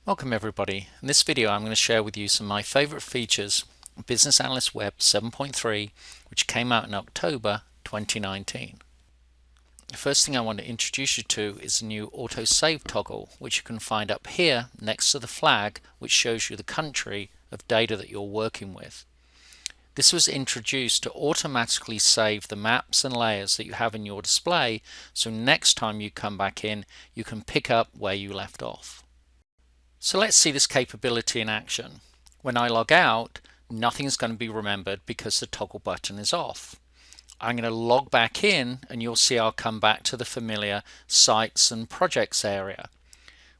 Welcome everybody. In this video I'm going to share with you some of my favorite features of Business Analyst Web 7.3, which came out in October 2019. The first thing I want to introduce you to is the new autosave toggle, which you can find up here next to the flag, which shows you the country of data that you're working with. This was introduced to automatically save the maps and layers that you have in your display, so next time you come back in you can pick up where you left off. So let's see this capability in action. When I log out, nothing's going to be remembered because the toggle button is off. I'm going to log back in and you'll see I'll come back to the familiar sites and projects area.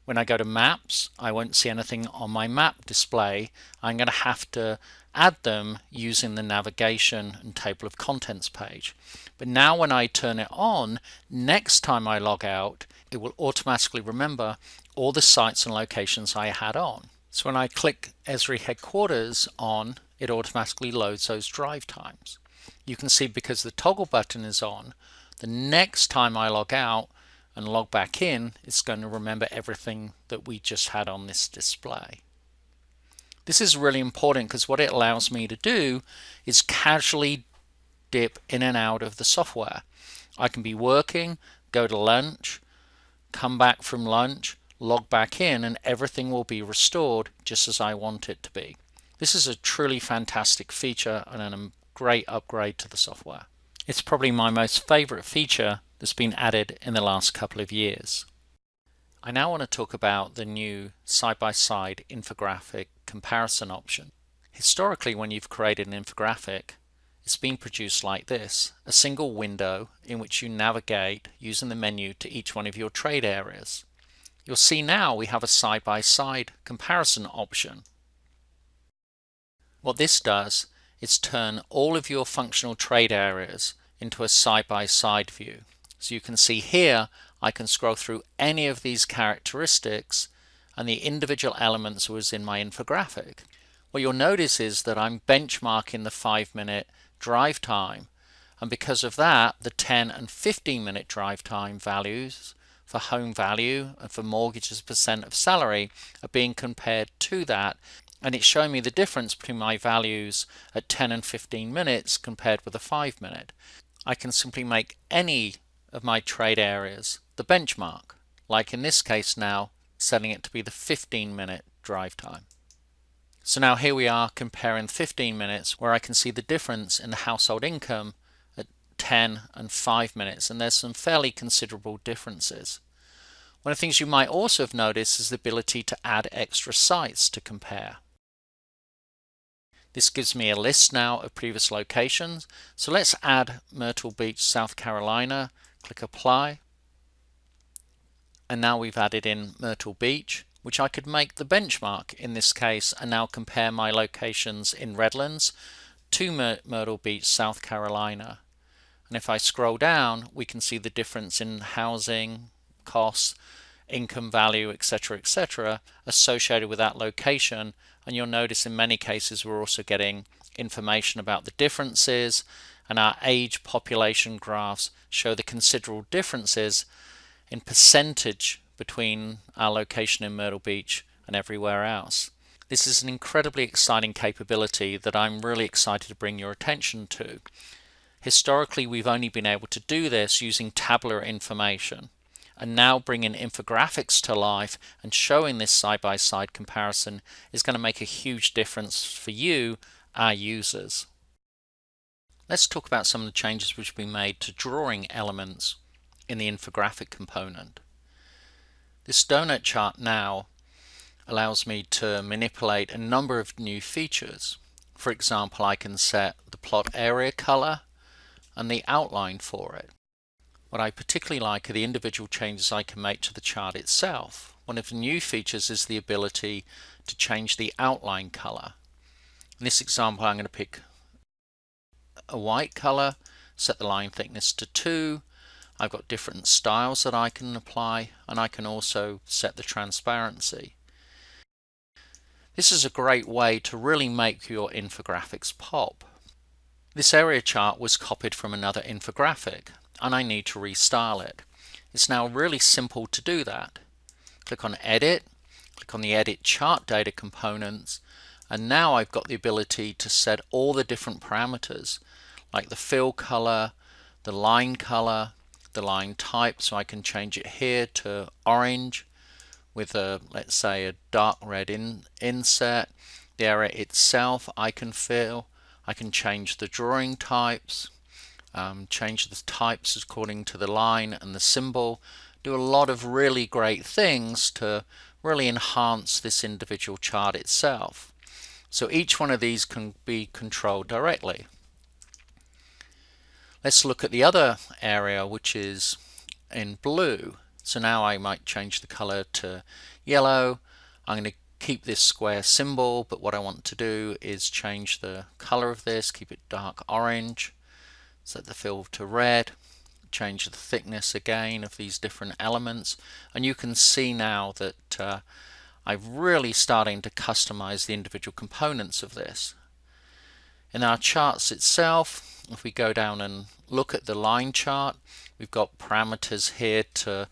When I go to maps, I won't see anything on my map display. I'm going to have to add them using the navigation and table of contents page. But now when I turn it on, next time I log out, it will automatically remember all the sites and locations I had on. So when I click Esri headquarters on, it automatically loads those drive times. You can see because the toggle button is on, the next time I log out and log back in, it's going to remember everything that we just had on this display. This is really important because what it allows me to do is casually dip in and out of the software. I can be working, go to lunch, come back from lunch, log back in, and everything will be restored just as I want it to be. This is a truly fantastic feature and a great upgrade to the software. It's probably my most favorite feature that's been added in the last couple of years. I now want to talk about the new side-by-side infographic comparison option. Historically, when you've created an infographic, it's been produced like this, a single window in which you navigate using the menu to each one of your trade areas. You'll see now we have a side-by-side comparison option. What this does is turn all of your functional trade areas into a side-by-side view. So you can see here I can scroll through any of these characteristics and the individual elements was in my infographic. What you'll notice is that I'm benchmarking the 5-minute drive time, and because of that the 10 and 15-minute drive time values for home value and for mortgage as percent of salary are being compared to that, and it's showing me the difference between my values at 10 and 15 minutes compared with a 5-minute. I can simply make any of my trade areas the benchmark, like in this case now setting it to be the 15-minute drive time. So now here we are comparing 15 minutes where I can see the difference in the household income at 10 and 5 minutes, and there's some fairly considerable differences. One of the things you might also have noticed is the ability to add extra sites to compare. This gives me a list now of previous locations. So let's add Myrtle Beach, South Carolina. Click apply. And now we've added in Myrtle Beach, which I could make the benchmark in this case and now compare my locations in Redlands to Myrtle Beach, South Carolina. And if I scroll down, we can see the difference in housing costs, income value, etc., etc., associated with that location. And you'll notice in many cases we're also getting information about the differences, and our age population graphs show the considerable differences in percentage between our location in Myrtle Beach and everywhere else. This is an incredibly exciting capability that I'm really excited to bring your attention to. Historically, we've only been able to do this using tabular information, and now bringing infographics to life and showing this side-by-side comparison is going to make a huge difference for you, our users. Let's talk about some of the changes which have been made to drawing elements in the infographic component. This donut chart now allows me to manipulate a number of new features. For example, I can set the plot area color and the outline for it. What I particularly like are the individual changes I can make to the chart itself. One of the new features is the ability to change the outline color. In this example, I'm going to pick a white color, set the line thickness to 2. I've got different styles that I can apply, and I can also set the transparency. This is a great way to really make your infographics pop. This area chart was copied from another infographic, and I need to restyle it. It's now really simple to do that. Click on Edit, Click on the Edit Chart Data components, and now I've got the ability to set all the different parameters like the fill color, the line color, the line type, so I can change it here to orange with a, let's say, a dark red inset. The area itself I can fill. I can change the drawing types, change the types according to the line and the symbol, do a lot of really great things to really enhance this individual chart itself. So each one of these can be controlled directly. Let's look at the other area, which is in blue. So now I might change the color to yellow. I'm going to keep this square symbol, but what I want to do is change the color of this, keep it dark orange, set the fill to red, change the thickness again of these different elements, and you can see now that I'm really starting to customize the individual components of this. In our charts itself, if we go down and look at the line chart, we've got parameters here to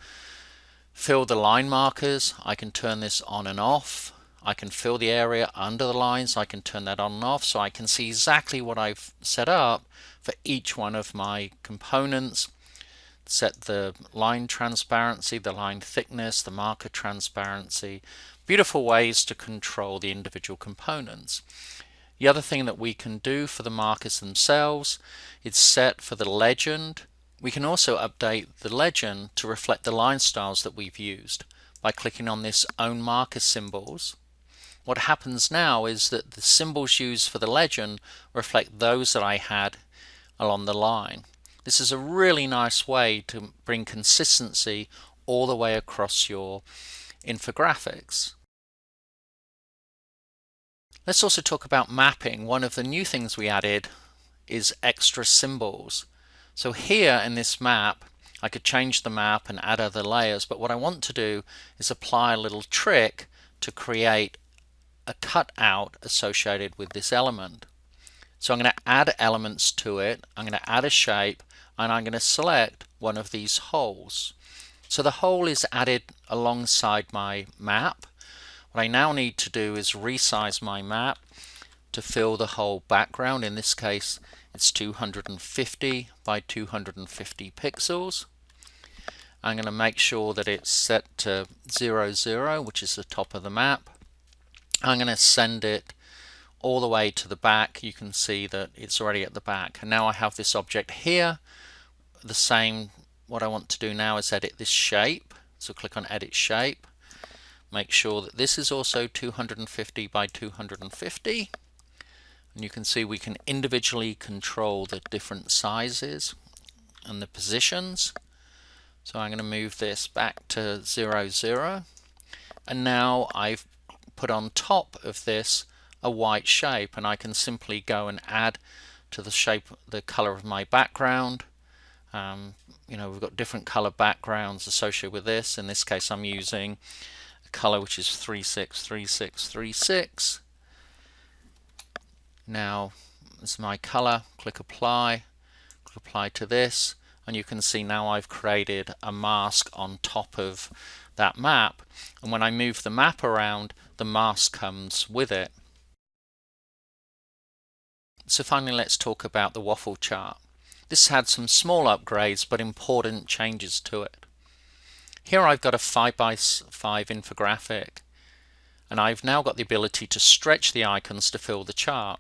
fill the line markers. I can turn this on and off. I can fill the area under the lines. I can turn that on and off, so I can see exactly what I've set up for each one of my components. Set the line transparency, the line thickness, the marker transparency. Beautiful ways to control the individual components. The other thing that we can do for the markers themselves is set for the legend. We can also update the legend to reflect the line styles that we've used by clicking on this Own Marker Symbols. What happens now is that the symbols used for the legend reflect those that I had along the line. This is a really nice way to bring consistency all the way across your infographics. Let's also talk about mapping. One of the new things we added is extra symbols. So here in this map, I could change the map and add other layers, but what I want to do is apply a little trick to create a cutout associated with this element. So I'm going to add elements to it, I'm going to add a shape, and I'm going to select one of these holes. So the hole is added alongside my map. What I now need to do is resize my map to fill the whole background. In this case, it's 250 by 250 pixels. I'm going to make sure that it's set to 0, 0, which is the top of the map. I'm going to send it all the way to the back. You can see that it's already at the back. And now I have this object here. The same, what I want to do now is edit this shape. So click on Edit Shape. Make sure that this is also 250 by 250. And you can see we can individually control the different sizes and the positions. So I'm going to move this back to 0, 0. And now I've put on top of this a white shape, and I can simply go and add to the shape, the color of my background. You know, we've got different color backgrounds associated with this. In this case, I'm using a color which is 363636. Now, this is my color. Click Apply. Click Apply to this, and you can see now I've created a mask on top of that map. And when I move the map around, the mask comes with it. So finally, let's talk about the waffle chart. This had some small upgrades but important changes to it. Here I've got a 5x5 infographic, and I've now got the ability to stretch the icons to fill the chart.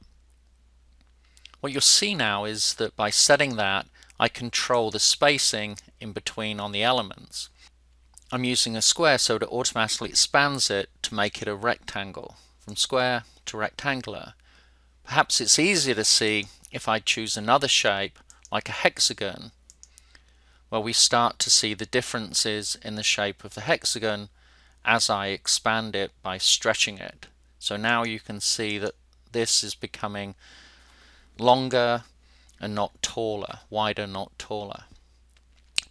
What you'll see now is that by setting that, I control the spacing in between on the elements. I'm using a square, so it automatically expands it to make it a rectangle, from square to rectangular. Perhaps it's easier to see if I choose another shape like a hexagon, where we start to see the differences in the shape of the hexagon as I expand it by stretching it. So now you can see that this is becoming longer and not taller, wider, not taller.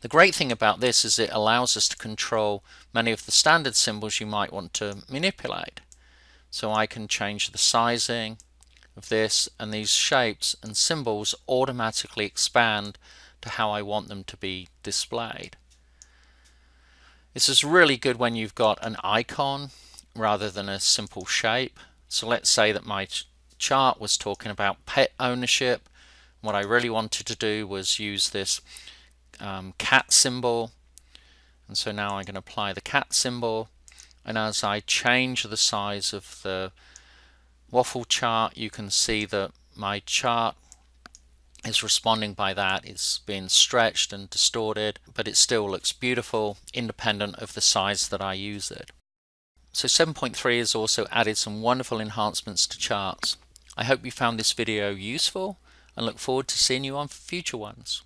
The great thing about this is it allows us to control many of the standard symbols you might want to manipulate. So I can change the sizing of this, and these shapes and symbols automatically expand to how I want them to be displayed. This is really good when you've got an icon rather than a simple shape. So let's say that my chart was talking about pet ownership. What I really wanted to do was use this cat symbol, and so now I'm going to apply the cat symbol, and as I change the size of the waffle chart, you can see that my chart is responding by that. It's being stretched and distorted, but it still looks beautiful independent of the size that I use it. So 7.3 has also added some wonderful enhancements to charts. I hope you found this video useful and look forward to seeing you on future ones.